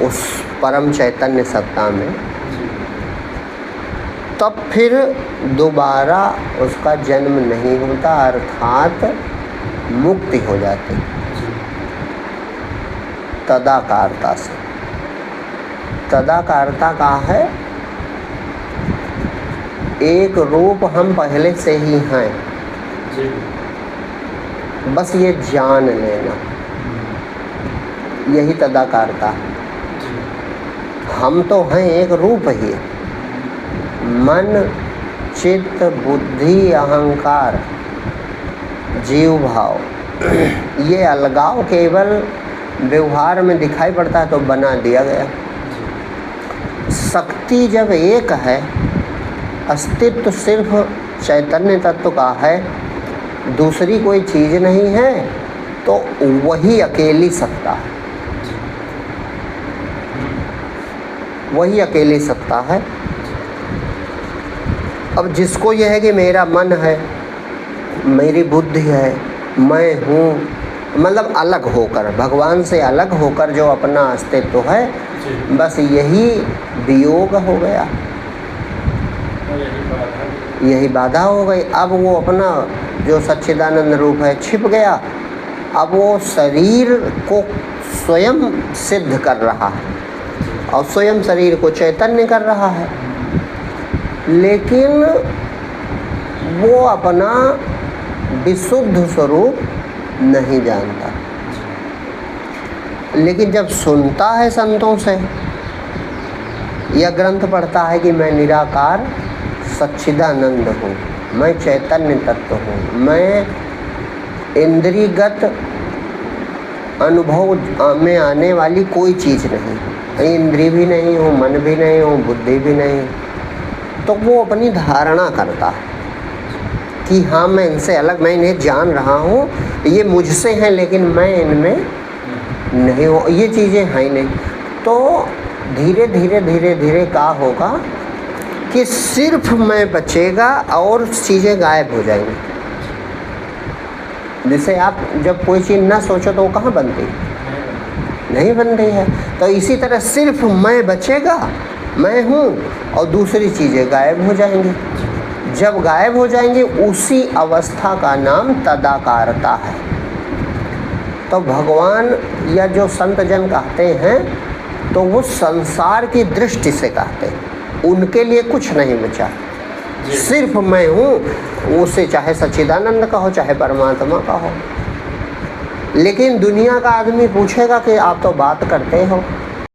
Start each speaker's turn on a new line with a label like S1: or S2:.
S1: उस परम चैतन्य सत्ता में, तब फिर दोबारा उसका जन्म नहीं होता, अर्थात मुक्ति हो जाती तदाकारता से। तदाकारता का है एक रूप हम पहले से ही हैं, बस ये जान लेना, यही तदाकारता है। हम तो हैं एक रूप ही, मन चित्त बुद्धि अहंकार जीव भाव, ये अलगाव केवल व्यवहार में दिखाई पड़ता है तो बना दिया गया। शक्ति जब एक है, अस्तित्व सिर्फ चैतन्य तत्व का है, दूसरी कोई चीज़ नहीं है, तो वही अकेली सत्ता है, वही अकेली सत्ता है। अब जिसको यह है कि मेरा मन है, मेरी बुद्धि है, मैं हूँ, मतलब अलग होकर, भगवान से अलग होकर जो अपना अस्तित्व है, बस यही वियोग हो गया, यही बाधा हो गई। अब वो अपना जो सच्चिदानंद रूप है छिप गया, अब वो शरीर को स्वयं सिद्ध कर रहा है और स्वयं शरीर को चैतन्य कर रहा है, लेकिन वो अपना विशुद्ध स्वरूप नहीं जानता। लेकिन जब सुनता है संतों से या ग्रंथ पढ़ता है कि मैं निराकार सच्चिदानंद हूँ, मैं चैतन्य तत्व हूँ, मैं इंद्रियगत अनुभव में आने वाली कोई चीज़ नहीं, इंद्रिय भी नहीं हूँ, मन भी नहीं हूँ, बुद्धि भी नहीं, तो वो अपनी धारणा करता है कि हाँ मैं इनसे अलग, मैं इन्हें जान रहा हूँ, ये मुझसे हैं लेकिन मैं इनमें नहीं हूँ, ये चीज़ें हैं ही नहीं। तो धीरे धीरे धीरे धीरे क्या होगा कि सिर्फ मैं बचेगा और चीज़ें गायब हो जाएंगी। जैसे आप जब कोई चीज़ ना सोचो तो वो कहाँ बनती है, नहीं बन रही है। तो इसी तरह सिर्फ मैं बचेगा, मैं हूँ, और दूसरी चीज़ें गायब हो जाएंगी। जब गायब हो जाएंगी उसी अवस्था का नाम तदाकारता है। तो भगवान या जो संत जन कहते हैं तो वो संसार की दृष्टि से कहते हैं, उनके लिए कुछ नहीं बचा, सिर्फ मैं हूँ, उसे चाहे सच्चिदानंद का हो चाहे परमात्मा का हो। लेकिन दुनिया का आदमी पूछेगा कि आप तो बात करते हो,